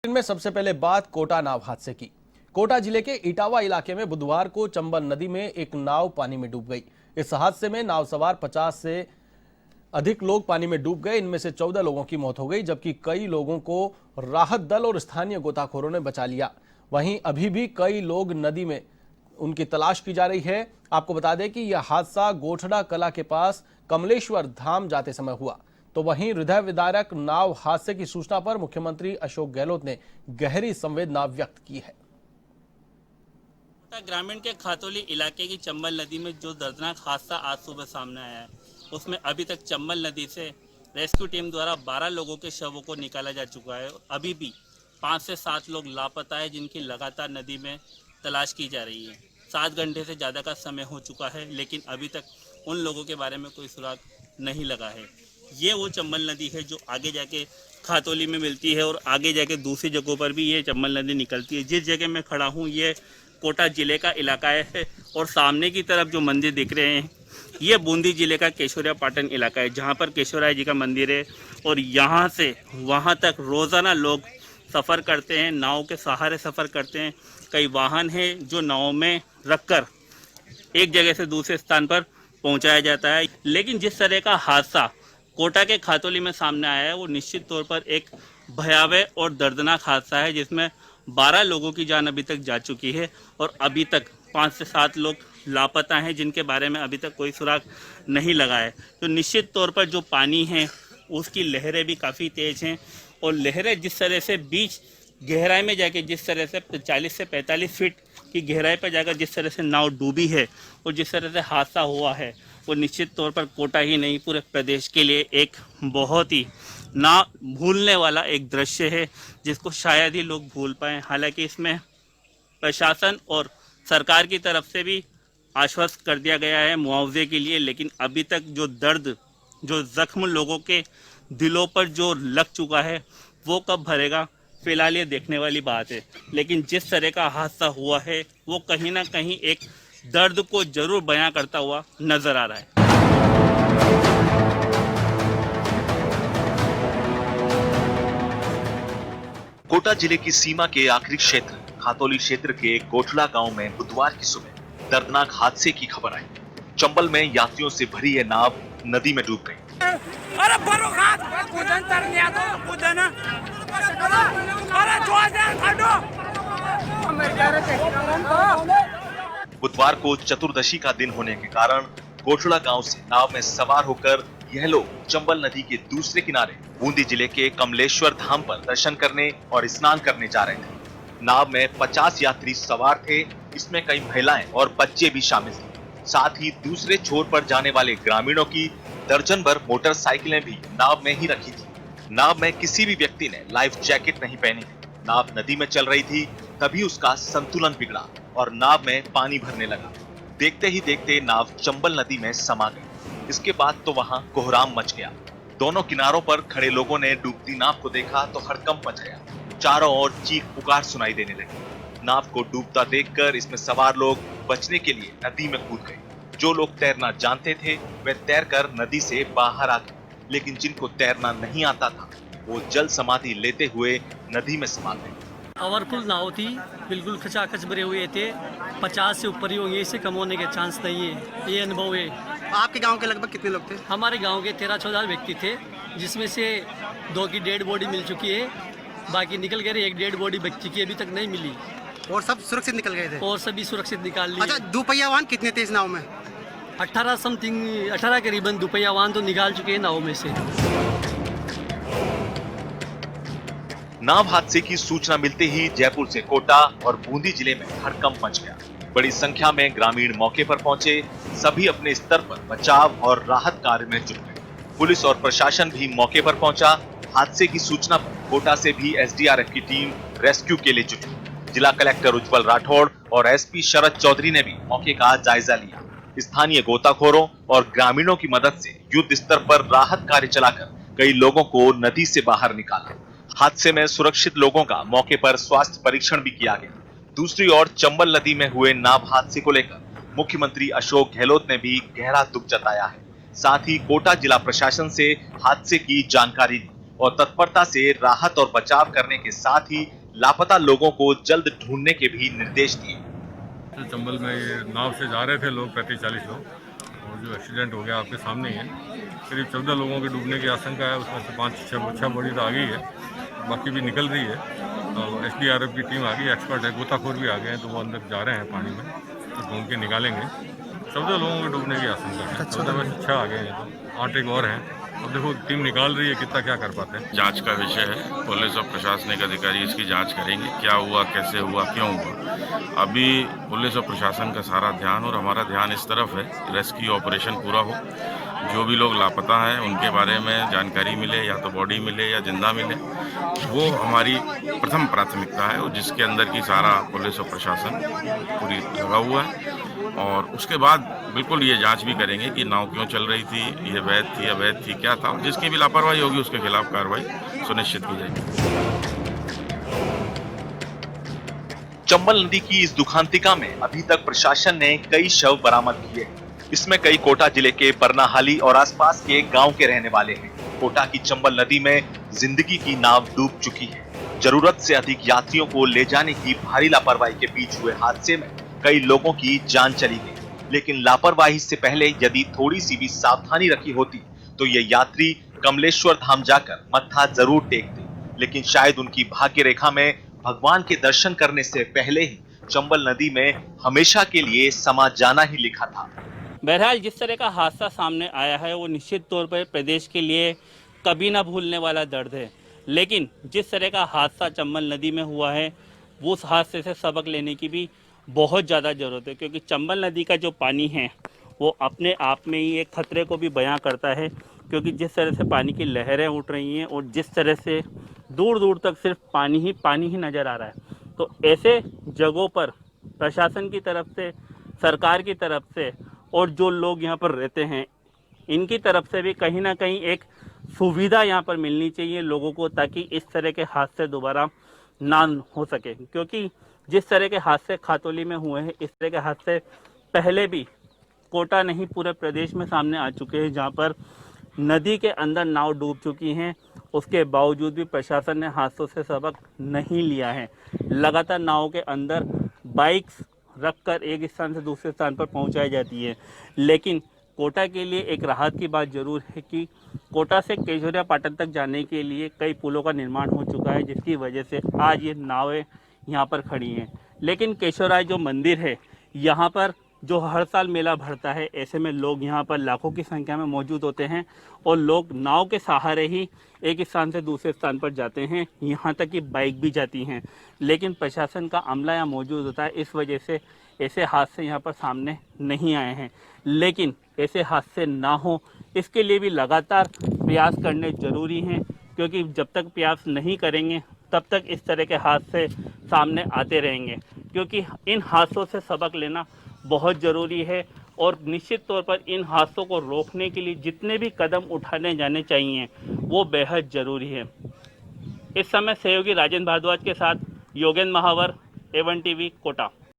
में सबसे पहले बात कोटा नाव हादसे की। कोटा जिले के इटावा इलाके में बुधवार को चंबल नदी में एक नाव पानी में डूब गई। इस हादसे में नाव सवार 50 से अधिक लोग पानी में डूब गए। इनमें से 14 लोगों की मौत हो गई, जबकि कई लोगों को राहत दल और स्थानीय गोताखोरों ने बचा लिया। वहीं अभी भी कई लोग नदी में उनकी तलाश की जा रही है। आपको बता दें कि यह हादसा गोठड़ा कला के पास कमलेश्वर धाम जाते समय हुआ। तो वहीं हृदय विदारक नाव हादसे की सूचना पर मुख्यमंत्री अशोक गहलोत ने गहरी संवेदना व्यक्त की है। ग्रामीण के खातौली इलाके की चंबल नदी में जो दर्दनाक हादसा आज सुबह सामने आया है, उसमें अभी तक चंबल नदी से रेस्क्यू टीम द्वारा 12 लोगों के शवों को निकाला जा चुका है। अभी भी 5 से 7 लोग लापता है, जिनकी लगातार नदी में तलाश की जा रही है। 7 घंटे से ज़्यादा का समय हो चुका है, लेकिन अभी तक उन लोगों के बारे में कोई सुराग नहीं लगा है। ये वो चंबल नदी है जो आगे जाके खातौली में मिलती है और आगे जाके दूसरी जगहों पर भी ये चंबल नदी निकलती है। जिस जगह मैं खड़ा हूँ ये कोटा जिले का इलाका है और सामने की तरफ जो मंदिर दिख रहे हैं ये बूंदी जिले का केशोरिया पाटन इलाका है, जहाँ पर केशोराय जी का मंदिर है। और यहाँ से वहाँ तक रोज़ाना लोग सफ़र करते हैं, नाव के सहारे सफ़र करते हैं। कई वाहन हैं जो नाव में रखकर एक जगह से दूसरे स्थान पर पहुँचाया जाता है। लेकिन जिस तरह का हादसा कोटा के खातौली में सामने आया है वो निश्चित तौर पर एक भयावह और दर्दनाक हादसा है, जिसमें 12 लोगों की जान अभी तक जा चुकी है और अभी तक 5 से 7 लोग लापता हैं, जिनके बारे में अभी तक कोई सुराग नहीं लगा है। तो निश्चित तौर पर जो पानी है उसकी लहरें भी काफ़ी तेज़ हैं और लहरें जिस तरह से बीच गहराई में जाके जिस तरह से 40 से 45 फीट की गहराई पर जाकर जिस तरह से नाव डूबी है और जिस तरह से हादसा हुआ है वो निश्चित तौर पर कोटा ही नहीं पूरे प्रदेश के लिए एक बहुत ही ना भूलने वाला एक दृश्य है, जिसको शायद ही लोग भूल पाएँ। हालांकि इसमें प्रशासन और सरकार की तरफ से भी आश्वस्त कर दिया गया है मुआवजे के लिए, लेकिन अभी तक जो दर्द, जो जख्म लोगों के दिलों पर जो लग चुका है वो कब भरेगा, फिलहाल ये देखने वाली बात है। लेकिन जिस तरह का हादसा हुआ है वो कहीं ना कहीं एक दर्द को जरूर बयां करता हुआ नजर आ रहा है। कोटा जिले की सीमा के आखिरी क्षेत्र खातौली क्षेत्र के गोठड़ा गांव में बुधवार की सुबह दर्दनाक हादसे की खबर आई। चंबल में यात्रियों से भरी यह नाव नदी में डूब गई। बुधवार को चतुर्दशी का दिन होने के कारण गोठड़ा गांव से नाव में सवार होकर यह लोग चंबल नदी के दूसरे किनारे बूंदी जिले के कमलेश्वर धाम पर दर्शन करने और स्नान करने जा रहे थे। नाव में 50 यात्री सवार थे, इसमें कई महिलाएं और बच्चे भी शामिल थे। साथ ही दूसरे छोर पर जाने वाले ग्रामीणों की दर्जन भर मोटरसाइकिलें भी नाव में ही रखी थी। नाव में किसी भी व्यक्ति ने लाइफ जैकेट नहीं पहनी। नाव नदी में चल रही थी, तभी उसका संतुलन बिगड़ा और नाव में पानी भरने लगा। देखते ही देखते नाव चंबल नदी में समा गई। इसके बाद तो वहां कोहराम मच गया। दोनों किनारों पर खड़े लोगों ने डूबती नाव को देखा तो हड़कंप मच गया। चारों ओर चीख पुकार सुनाई देने लगी। नाव को डूबता देखकर इसमें सवार लोग बचने के लिए नदी में कूद गए। जो लोग तैरना जानते थे वे तैरकर नदी से बाहर आ गए, लेकिन जिनको तैरना नहीं आता था वो जल समाधि लेते हुए नदी में समा गए। पावरफुल नाव थी, बिल्कुल खचाखच भरे हुए थे। 50 से ऊपर ही होंगे, इससे कम होने के चांस नहीं है। ये अनुभव है। आपके गांव के लगभग कितने लोग थे? हमारे गांव के 13-14 व्यक्ति थे, जिसमें से 2 की डेड बॉडी मिल चुकी है, बाकी निकल गए। एक डेड बॉडी बच्ची की अभी तक नहीं मिली और सब सुरक्षित निकल गए थे? और सभी सुरक्षित निकाल लिए। अच्छा, दुपहिया वाहन कितने थे इस नाव में? 18 करीबन दुपहिया वाहन तो निकाल चुके हैं नाव में से। नाव हादसे की सूचना मिलते ही जयपुर से कोटा और बूंदी जिले में हड़कंप मच गया। बड़ी संख्या में ग्रामीण मौके पर पहुंचे। सभी अपने स्तर पर बचाव और राहत कार्य में जुट गए। पुलिस और प्रशासन भी मौके पर पहुंचा। हादसे की सूचना पर कोटा से भी एसडीआरएफ की टीम रेस्क्यू के लिए जुटी। जिला कलेक्टर उज्जवल राठौड़ और एसपी शरद चौधरी ने भी मौके का जायजा लिया। स्थानीय गोताखोरों और ग्रामीणों की मदद से युद्ध स्तर पर राहत कार्य चलाकर कई लोगों को नदी से बाहर निकाला। हादसे में सुरक्षित लोगों का मौके पर स्वास्थ्य परीक्षण भी किया गया। दूसरी ओर चंबल नदी में हुए नाव हादसे को लेकर मुख्यमंत्री अशोक गहलोत ने भी गहरा दुख जताया है। साथ ही कोटा जिला प्रशासन से हादसे की जानकारी ली और तत्परता से राहत और बचाव करने के साथ ही लापता लोगों को जल्द ढूंढने के भी निर्देश दिए। चंबल में ये नाव से जा रहे थे लोग 35-40 लोग, और जो एक्सीडेंट हो गया आपके सामने ही है। करीब 14 लोगों के डूबने की आशंका है, उसमें से 5-6 बॉडी तो आ गई है, बाकी भी निकल रही है। तो SDRF की टीम आ गई, एक्सपर्ट है, गोताखोर भी आ गए हैं, तो वो अंदर जा रहे हैं पानी में, तो ढूंढ के निकालेंगे। 14 लोगों के डूबने की आशंका है, 14 में से 6 आ गए हैं, तो 8 एक और हैं। अब देखो टीम निकाल रही है, कितना क्या कर पाते हैं। जांच का विषय है, पुलिस और प्रशासनिक अधिकारी इसकी जांच करेंगे, क्या हुआ, कैसे हुआ, क्यों हुआ। अभी पुलिस और प्रशासन का सारा ध्यान और हमारा ध्यान इस तरफ है, रेस्क्यू ऑपरेशन पूरा हो, जो भी लोग लापता हैं उनके बारे में जानकारी मिले, या तो बॉडी मिले या जिंदा मिले, वो हमारी प्रथम प्राथमिकता है, और जिसके अंदर की सारा पुलिस और प्रशासन पूरी लगा हुआ है। और उसके बाद बिल्कुल ये जांच भी करेंगे कि नाव क्यों चल रही थी, ये वैध थी, अवैध थी, क्या था। जिसकी भी लापरवाही होगी उसके खिलाफ कार्रवाई सुनिश्चित की जाएगी। चंबल नदी की इस दुखांतिका में अभी तक प्रशासन ने कई शव बरामद किए। इसमें कई कोटा जिले के बरनाहाली और आसपास के गांव के रहने वाले हैं। कोटा की चंबल नदी में जिंदगी की नाव डूब चुकी है। जरूरत से अधिक यात्रियों को ले जाने की भारी लापरवाही के बीच हुए हादसे में कई लोगों की जान चली गई। लेकिन लापरवाही से पहले यदि थोड़ी सी भी सावधानी रखी होती तो ये यात्री कमलेश्वर धाम जाकर मत्था जरूर टेकते। लेकिन शायद उनकी भाग्य रेखा में भगवान के दर्शन करने से पहले ही चंबल नदी में हमेशा के लिए समा जाना ही लिखा था। बहरहाल जिस तरह का हादसा सामने आया है वो निश्चित तौर पर प्रदेश के लिए कभी ना भूलने वाला दर्द है। लेकिन जिस तरह का हादसा चंबल नदी में हुआ है वो उस हादसे से सबक लेने की भी बहुत ज़्यादा ज़रूरत है, क्योंकि चंबल नदी का जो पानी है वो अपने आप में ही एक खतरे को भी बयां करता है। क्योंकि जिस तरह से पानी की लहरें उठ रही हैं और जिस तरह से दूर दूर तक सिर्फ पानी ही नज़र आ रहा है, तो ऐसे जगहों पर प्रशासन की तरफ से, सरकार की तरफ से और जो लोग यहाँ पर रहते हैं इनकी तरफ से भी कहीं ना कहीं एक सुविधा यहाँ पर मिलनी चाहिए लोगों को, ताकि इस तरह के हादसे दोबारा ना हो सके। क्योंकि जिस तरह के हादसे खातौली में हुए हैं इस तरह के हादसे पहले भी कोटा नहीं पूरे प्रदेश में सामने आ चुके हैं, जहाँ पर नदी के अंदर नाव डूब चुकी हैं। उसके बावजूद भी प्रशासन ने हादसों से सबक नहीं लिया है। लगातार नावों के अंदर बाइक्स रखकर एक स्थान से दूसरे स्थान पर पहुंचाई जाती है। लेकिन कोटा के लिए एक राहत की बात जरूर है कि कोटा से केशोरिया पाटन तक जाने के लिए कई पुलों का निर्माण हो चुका है, जिसकी वजह से आज ये नावें यहाँ पर खड़ी हैं। लेकिन केशोराय जो मंदिर है यहाँ पर जो हर साल मेला भरता है, ऐसे में लोग यहाँ पर लाखों की संख्या में मौजूद होते हैं और लोग नाव के सहारे ही एक स्थान से दूसरे स्थान पर जाते हैं, यहाँ तक कि बाइक भी जाती हैं। लेकिन प्रशासन का अमला यहाँ मौजूद होता है, इस वजह से ऐसे हादसे यहाँ पर सामने नहीं आए हैं। लेकिन ऐसे हादसे ना हो इसके लिए भी लगातार प्रयास करने ज़रूरी हैं, क्योंकि जब तक प्रयास नहीं करेंगे तब तक इस तरह के हादसे सामने आते रहेंगे। क्योंकि इन हादसों से सबक लेना बहुत ज़रूरी है और निश्चित तौर पर इन हादसों को रोकने के लिए जितने भी कदम उठाने जाने चाहिए वो बेहद ज़रूरी है। इस समय सहयोगी राजेंद्र भारद्वाज के साथ योगेंद्र महावर, A1 TV कोटा।